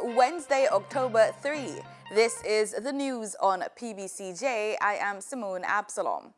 Wednesday, October 3. This is the news on PBCJ. I am Simone Absalom.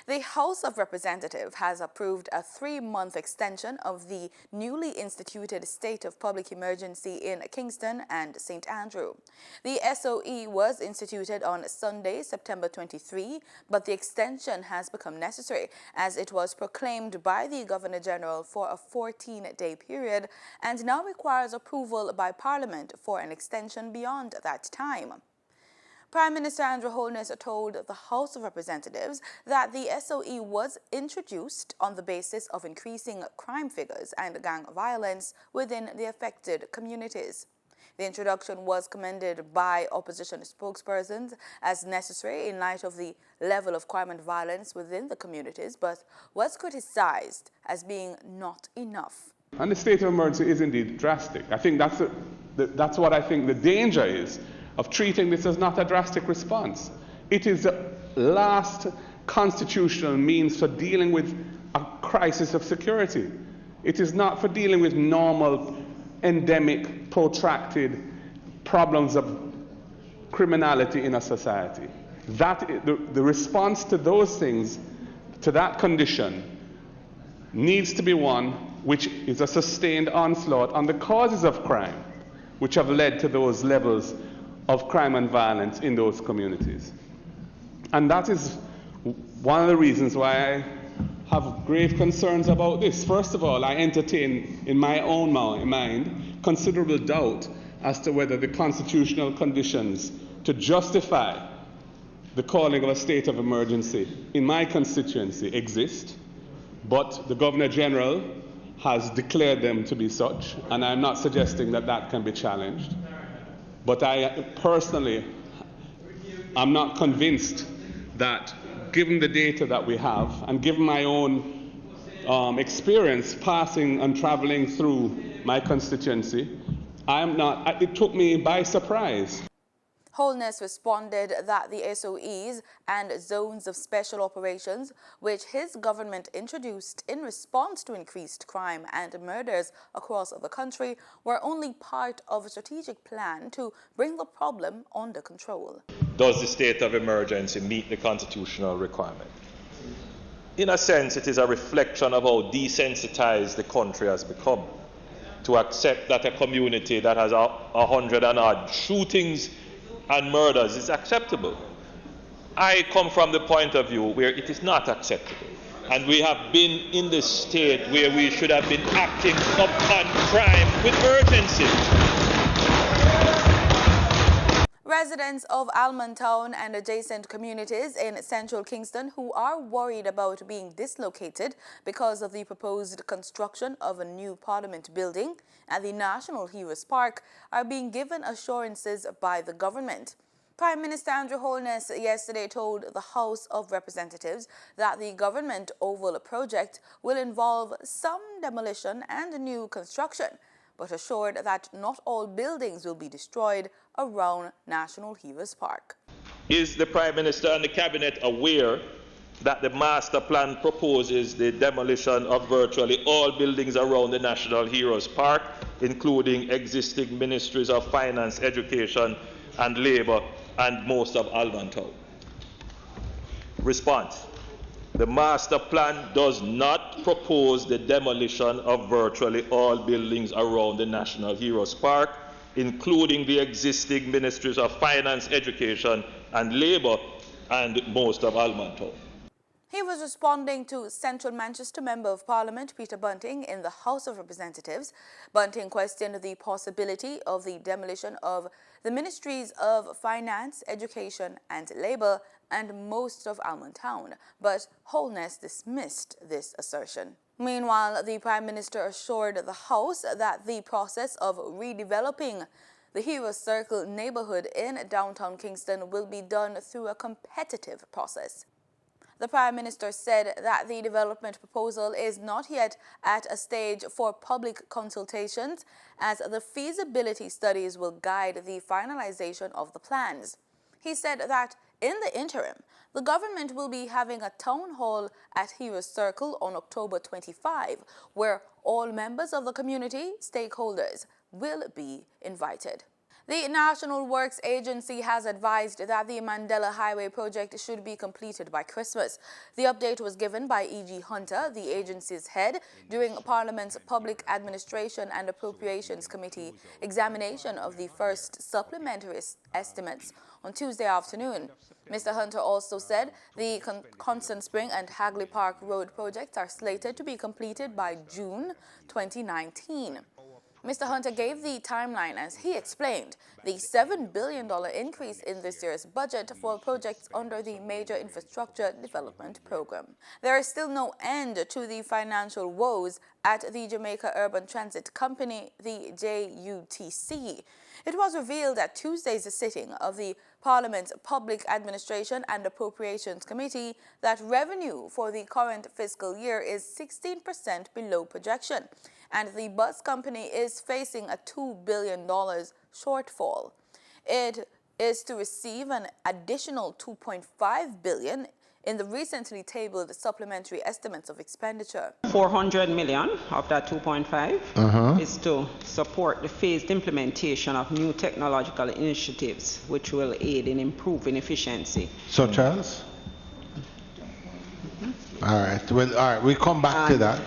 The House of Representatives has approved a 3-month extension of the newly instituted state of public emergency in Kingston and St. Andrew. The SOE was instituted on Sunday, September 23, but the extension has become necessary as it was proclaimed by the Governor General for a 14-day period and now requires approval by Parliament for an extension beyond that time. Prime Minister Andrew Holness told the House of Representatives that the SOE was introduced on the basis of increasing crime figures and gang violence within the affected communities. The introduction was commended by opposition spokespersons as necessary in light of the level of crime and violence within the communities, but was criticized as being not enough. And the state of emergency is indeed drastic. I think that's what I think the danger is of treating this as not a drastic response. It is the last constitutional means for dealing with a crisis of security. It is not for dealing with normal, endemic, protracted problems of criminality in a society. The response to those things, to that condition, needs to be one which is a sustained onslaught on the causes of crime, which have led to those levels of crime and violence in those communities. And that is one of the reasons why I have grave concerns about this. First of all, I entertain in my own mind considerable doubt as to whether the constitutional conditions to justify the calling of a state of emergency in my constituency exist, but the Governor General has declared them to be such, and I'm not suggesting that that can be challenged. But I personally am not convinced that, given the data that we have, and given my own experience passing and traveling through my constituency, it took me by surprise. Holness responded that the SOEs and zones of special operations, which his government introduced in response to increased crime and murders across the country, were only part of a strategic plan to bring the problem under control. Does the state of emergency meet the constitutional requirement? In a sense, it is a reflection of how desensitized the country has become to accept that a community that has 100 and odd shootings and murders is acceptable. I come from the point of view where it is not acceptable. And we have been in the state where we should have been acting upon crime with urgency. Residents of Almontown and adjacent communities in central Kingston who are worried about being dislocated because of the proposed construction of a new Parliament building at the National Heroes Park are being given assurances by the government. Prime Minister Andrew Holness yesterday told the House of Representatives that the government Oval project will involve some demolition and new construction, but assured that not all buildings will be destroyed around National Heroes Park. Is the Prime Minister and the Cabinet aware that the master plan proposes the demolition of virtually all buildings around the National Heroes Park, including existing ministries of finance, education, and labor, and most of Almontown? Response. The master plan does not propose the demolition of virtually all buildings around the National Heroes Park, including the existing ministries of finance, education, and labor, and most of Almontown. He was responding to Central Manchester Member of Parliament Peter Bunting in the House of Representatives. Bunting questioned the possibility of the demolition of the Ministries of Finance, Education and Labour and most of Almontown, but Holness dismissed this assertion. Meanwhile, the Prime Minister assured the House that the process of redeveloping the Heroes Circle neighbourhood in downtown Kingston will be done through a competitive process. The Prime Minister said that the development proposal is not yet at a stage for public consultations, as the feasibility studies will guide the finalization of the plans. He said that in the interim, the government will be having a town hall at Heroes Circle on October 25, where all members of the community, stakeholders, will be invited. The National Works Agency has advised that the Mandela Highway project should be completed by Christmas. The update was given by E.G. Hunter, the agency's head, during Parliament's Public Administration and Appropriations Committee examination of the first supplementary estimates on Tuesday afternoon. Mr. Hunter also said the Constant Spring and Hagley Park Road projects are slated to be completed by June 2019. Mr. Hunter gave the timeline as he explained the $7 billion increase in this year's budget for projects under the Major Infrastructure Development Program. There is still no end to the financial woes at the Jamaica Urban Transit Company, the JUTC. It was revealed at Tuesday's sitting of the Parliament's Public Administration and Appropriations Committee that revenue for the current fiscal year is 16% below projection, and the bus company is facing a $2 billion shortfall. It is to receive an additional $2.5 billion in the recently tabled supplementary estimates of expenditure. 400 million of that 2.5 is to support the phased implementation of new technological initiatives which will aid in improving efficiency. Such as? All right, well, all right, we'll come back to that.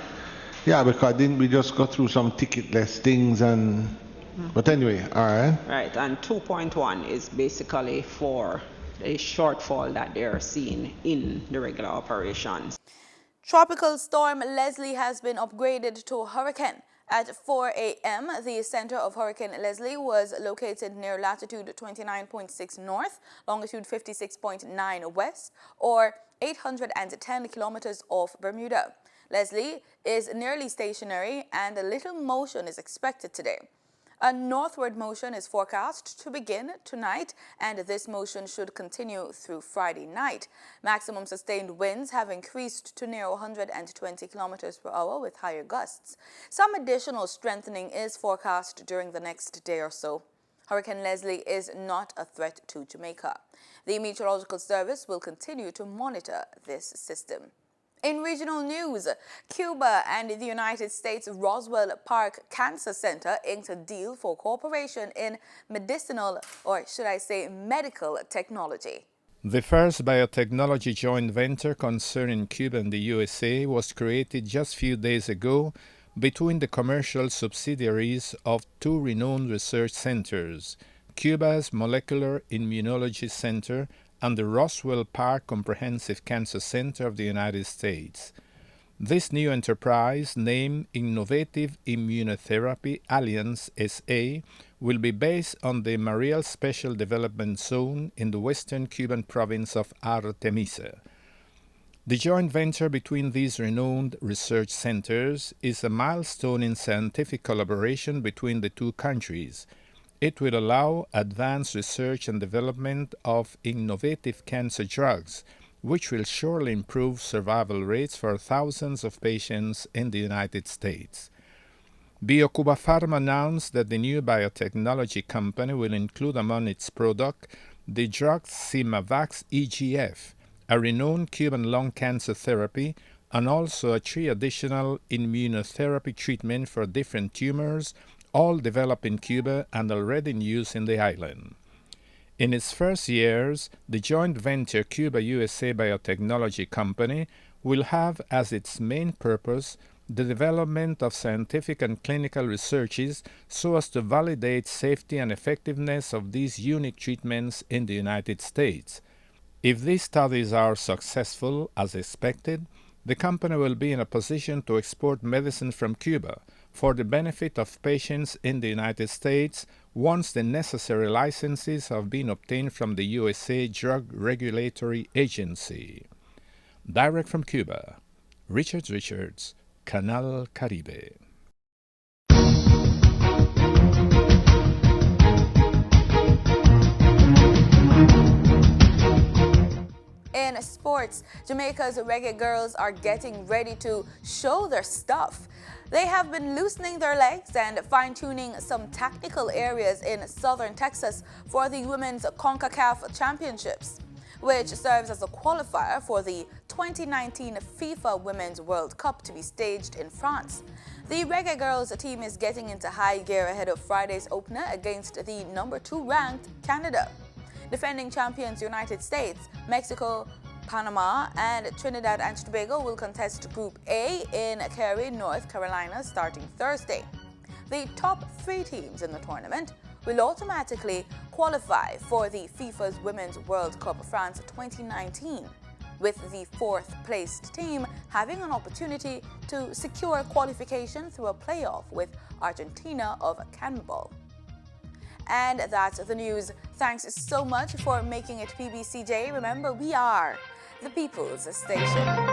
Yeah, because didn't we just go through some ticketless things and, but anyway, all right. Right, and 2.1 is basically for a shortfall that they are seeing in the regular operations. Tropical storm Leslie has been upgraded to a hurricane. At 4 a.m., the center of Hurricane Leslie was located near latitude 29.6 north, longitude 56.9 west, or 810 kilometers off Bermuda. Leslie is nearly stationary and a little motion is expected today. A northward motion is forecast to begin tonight, and this motion should continue through Friday night. Maximum sustained winds have increased to near 120 kilometers per hour with higher gusts. Some additional strengthening is forecast during the next day or so. Hurricane Leslie is not a threat to Jamaica. The Meteorological Service will continue to monitor this system. In regional news, Cuba and the United States Roswell Park Cancer Center inked a deal for cooperation in medicinal, or should I say medical technology. The first biotechnology joint venture concerning Cuba and the USA was created just a few days ago between the commercial subsidiaries of two renowned research centers, Cuba's Molecular Immunology Center and the Roswell Park Comprehensive Cancer Center of the United States. This new enterprise, named Innovative Immunotherapy Alliance SA, will be based on the Mariel Special Development Zone in the western Cuban province of Artemisa. The joint venture between these renowned research centers is a milestone in scientific collaboration between the two countries. It will allow advanced research and development of innovative cancer drugs, which will surely improve survival rates for thousands of patients in the United States. BioCuba Pharma announced that the new biotechnology company will include among its products the drug Simavax EGF, a renowned Cuban lung cancer therapy, and also 3 additional immunotherapy treatments for different tumors, all developed in Cuba and already in use in the island. In its first years, the joint venture Cuba-USA Biotechnology Company will have as its main purpose the development of scientific and clinical researches so as to validate safety and effectiveness of these unique treatments in the United States. If these studies are successful as expected, the company will be in a position to export medicine from Cuba for the benefit of patients in the United States once the necessary licenses have been obtained from the USA Drug Regulatory Agency. Direct from Cuba, Richards, Canal Caribe. In sports, Jamaica's reggae girls are getting ready to show their stuff. They have been loosening their legs and fine-tuning some technical areas in southern Texas for the Women's CONCACAF Championships, which serves as a qualifier for the 2019 FIFA Women's World Cup to be staged in France. The Reggae Girls team is getting into high gear ahead of Friday's opener against the number 2 ranked Canada. Defending champions United States, Mexico, Panama, and Trinidad and Tobago will contest Group A in Cary, North Carolina starting Thursday. The top 3 teams in the tournament will automatically qualify for the FIFA's Women's World Cup France 2019, with the 4th-placed team having an opportunity to secure qualification through a playoff with Argentina of CONMEBOL. And that's the news. Thanks so much for making it PBCJ. Remember, we are the People's Station.